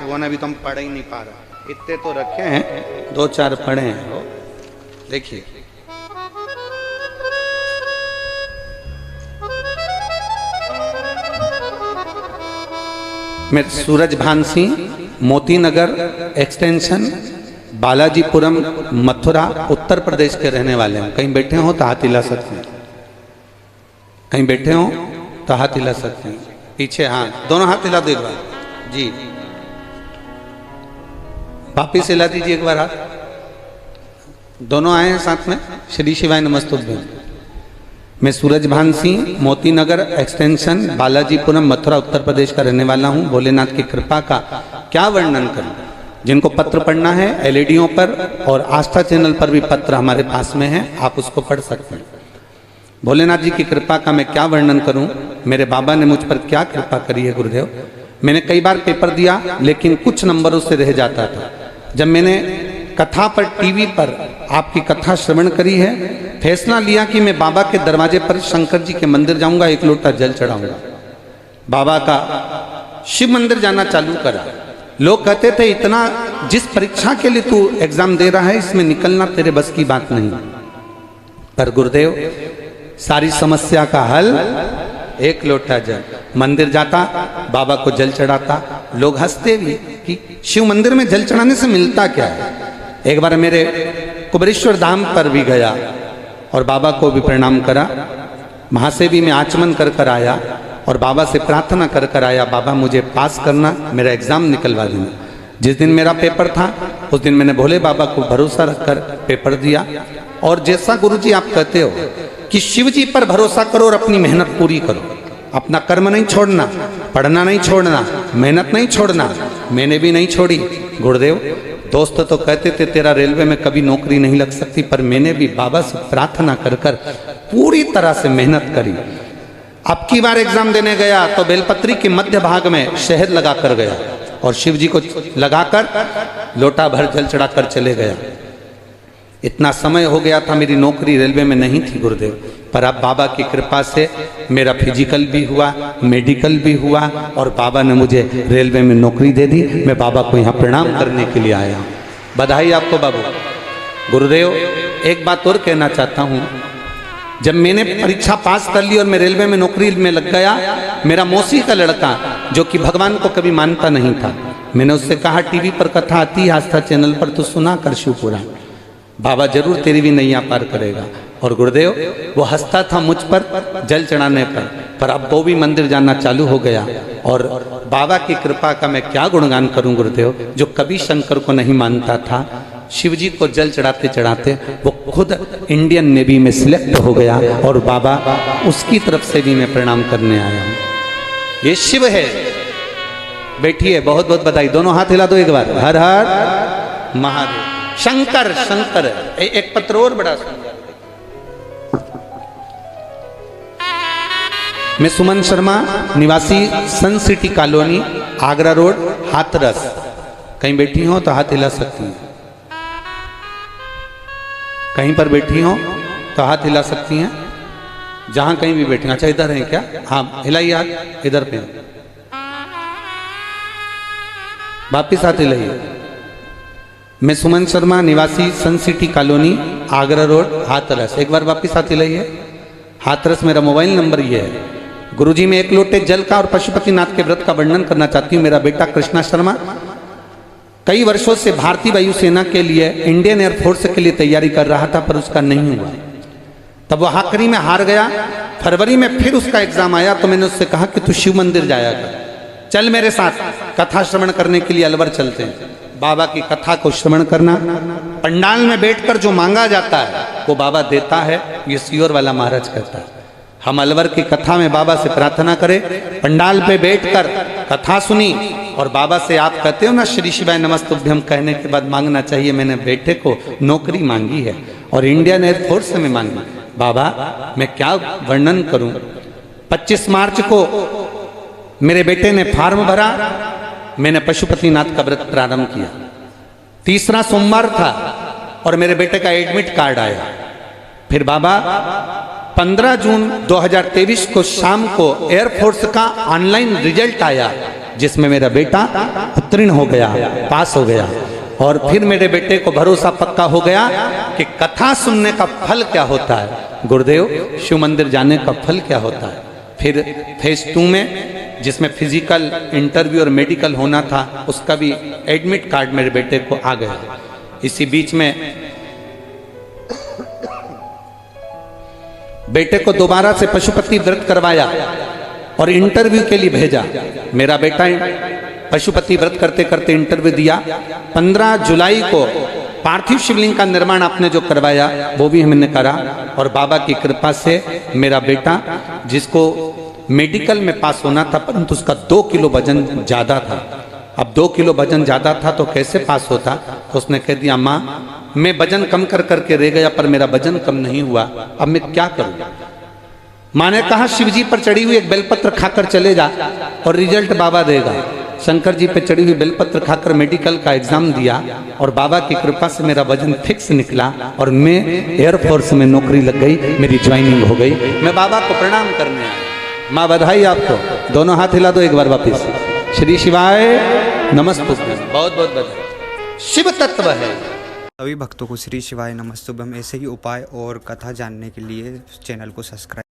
भगवान, अभी तो हम पढ़ ही नहीं पा रहे, इतने तो रखे हैं, 2-4 पढ़े हैं। देखिए मैं सूरज भान सिंह, मोती नगर एक्सटेंशन, बालाजीपुरम, मथुरा, उत्तर प्रदेश के रहने वाले हैं। कहीं बैठे हो तो हाथ हिला सकते हैं, कहीं बैठे हो तो हाथ हिला सकते हैं। पीछे हाथ, दोनों हाथ हिला दो एक बार जी, वापिस हिला दीजिए एक बार हाथ। दोनों आए हैं साथ में। श्री शिवाय नमस्तुभ्यं। मैं सूरज भान सिंह, मोती नगर एक्सटेंशन, बालाजीपुरम, मथुरा, उत्तर प्रदेश का रहने वाला हूँ। भोलेनाथ की कृपा का क्या वर्णन करूँ। जिनको पत्र पढ़ना है एलईडीओं पर और आस्था चैनल पर भी पत्र हमारे पास में है, आप उसको पढ़ सकते हैं। भोलेनाथ जी की कृपा का मैं क्या वर्णन करूं। मेरे बाबा ने मुझ पर क्या कृपा करी है गुरुदेव। मैंने कई बार पेपर दिया लेकिन कुछ नंबरों से रह जाता था। जब मैंने कथा पर टीवी पर आपकी कथा श्रवण करी है, फैसला लिया कि मैं बाबा के दरवाजे पर शंकर जी के मंदिर जाऊंगा, 1 लोटा जल चढ़ाऊंगा। बाबा का शिव मंदिर जाना चालू करा। लोग कहते थे इतना जिस परीक्षा के लिए तू एग्जाम दे रहा है इसमें निकलना तेरे बस की बात नहीं। पर गुरुदेव सारी समस्या का हल 1 लोटा जल। मंदिर जाता, बाबा को जल चढ़ाता। लोग हंसते भी कि शिव मंदिर में जल चढ़ाने से मिलता क्या है। एक बार मेरे कुबेरेश्वर धाम पर भी गया और बाबा को भी प्रणाम करा। वहां से भी मैं आचमन कर कर आया और बाबा से प्रार्थना कर कर आया, बाबा मुझे पास करना, मेरा एग्जाम निकलवा देना। जिस दिन मेरा पेपर था उस दिन मैंने भोले बाबा को भरोसा रखकर पेपर दिया। और जैसा गुरुजी आप कहते हो कि शिव जी पर भरोसा करो और अपनी मेहनत पूरी करो, अपना कर्म नहीं छोड़ना, पढ़ना नहीं छोड़ना, मेहनत नहीं छोड़ना। मैंने भी नहीं छोड़ी गुरुदेव। दोस्त तो कहते थे तेरा रेलवे में कभी नौकरी नहीं लग सकती, पर मैंने भी बाबा से प्रार्थना कर कर पूरी तरह से मेहनत करी। अब की बार एग्जाम देने गया तो बेलपत्री के मध्य भाग में शहद लगा कर गया और शिव जी को लगाकर लोटा भर जल चढ़ाकर चले गया। इतना समय हो गया था, मेरी नौकरी रेलवे में नहीं थी गुरुदेव, पर अब बाबा की कृपा से मेरा फिजिकल भी हुआ, मेडिकल भी हुआ और बाबा ने मुझे रेलवे में नौकरी दे दी। मैं बाबा को यहाँ प्रणाम करने के लिए आया हूँ। बधाई आपको बाबू। गुरुदेव एक बात और कहना चाहता हूँ, जब मैंने परीक्षा पास कर ली और मैं रेलवे में नौकरी में लग गया, मेरा मौसी का लड़का जो कि भगवान को कभी मानता नहीं था, मैंने उससे कहा टीवी पर कथा आती है आस्था चैनल पर, तो सुना कर शिवपुराण, बाबा जरूर तेरी भी नैया पार करेगा। और गुरुदेव वो हंसता था मुझ पर जल चढ़ाने पर अब वो भी मंदिर जाना चालू हो गया। और बाबा की कृपा का मैं क्या गुणगान करूं गुरुदेव, जो कभी शंकर को नहीं मानता था, शिव जी को जल चढ़ाते चढ़ाते वो खुद इंडियन नेवी में सिलेक्ट हो गया और बाबा उसकी तरफ से भी मैं प्रणाम करने आया हूँ। ये शिव है। बैठिए, बहुत बहुत बधाई। दोनों हाथ हिला दो एक बार। हर हर महादेव। शंकर शंकर। एक पत्र और बड़ा सुंदर। मैं सुमन शर्मा, निवासी sun city colony, Agra road, Hathras. कहीं बैठी हो तो हाथ हिला सकती हैं, कहीं पर बैठी हो तो हाथ हिला सकती हैं, जहां कहीं भी बैठी। अच्छा इधर है क्या? हाँ हिलाइए हाथ, इधर पे वापिस हाथ हिलाइए। मैं सुमन शर्मा, निवासी sun city colony, Agra road, Hathras. एक बार वापिस हाथ हिलाइए। हाथरस मेरा मोबाइल नंबर ये है। गुरुजी मैं 1 लोटे जल का और पशुपतिनाथ के व्रत का वर्णन करना चाहती हूँ। मेरा बेटा कृष्णा शर्मा कई वर्षों से भारतीय वायुसेना के लिए, इंडियन एयरफोर्स के लिए तैयारी कर रहा था, पर उसका नहीं हुआ। तब वो आखिरी में हार गया। फरवरी में फिर उसका एग्जाम आया तो मैंने उससे कहा कि तू शिव मंदिर जाया कर, चल मेरे साथ कथा श्रवण करने के लिए अलवर चलते हैं। बाबा की कथा को श्रवण करना, पंडाल में बैठकर जो मांगा जाता है वो बाबा देता है, ये सियोर वाला महाराज कहता है। हम अलवर की कथा में बाबा से प्रार्थना करें, पंडाल पे बैठकर कथा सुनी और बाबा से आप कहते हो ना श्री शिवाय नमस्तुभ्यम कहने के बाद मांगना चाहिए। मैंने बेटे को नौकरी मांगी है और इंडियन एयरफोर्स में मांगी। बाबा मैं क्या वर्णन करूं। 25 मार्च को मेरे बेटे ने फॉर्म भरा, मैंने पशुपतिनाथ का व्रत प्रारंभ किया। तीसरा सोमवार था और मेरे बेटे का एडमिट कार्ड आया। फिर बाबा 15 जून 2023 को शाम को एयरफोर्स का ऑनलाइन रिजल्ट आया। जिसमें मेरा बेटा उत्तीर्ण हो गया, पास हो गया। और फिर मेरे बेटे को भरोसा पक्का हो गया कि कथा सुनने का फल क्या होता है, गुरुदेव शिव मंदिर जाने का फल क्या होता है। फिर फेज 2 में जिसमें फिजिकल इंटरव्यू और मेडिकल होना था, उसका भी एडमिट कार्ड मेरे बेटे को आ गया। इसी बीच में बेटे को दोबारा से पशुपति व्रत करवाया और इंटरव्यू के लिए भेजा। मेरा बेटा पशुपति व्रत करते करते इंटरव्यू दिया। 15 जुलाई को पार्थिव शिवलिंग का निर्माण आपने जो करवाया वो भी हमने करा। और बाबा की कृपा से मेरा बेटा, जिसको मेडिकल में पास होना था परंतु उसका 2 किलो वजन ज्यादा था, अब 2 किलो वजन ज्यादा था तो कैसे पास होता, तो उसने कह दिया माँ मैं वजन कम कर करके रह गया पर मेरा वजन कम नहीं हुआ, अब मैं क्या करूं। माँ ने कहा शिव जी पर चढ़ी हुई एक बेलपत्र खाकर चले जा और रिजल्ट बाबा देगा। शंकर जी पे चढ़ी हुई बेलपत्र खाकर मेडिकल का एग्जाम दिया और बाबा की कृपा से मेरा वजन फिक्स निकला और मैं एयरफोर्स में नौकरी लग गई, मेरी ज्वाइनिंग हो गई। मैं बाबा को प्रणाम करने आया। माँ बधाई आपको, दोनों हाथ हिला दो एक बार वापिस। श्री शिवाय नमस्तुभ्यं, बहुत बहुत बधाई। शिव तत्व है। सभी भक्तों को श्री शिवाय नमस्तुभ्यं। ऐसे ही उपाय और कथा जानने के लिए चैनल को सब्सक्राइब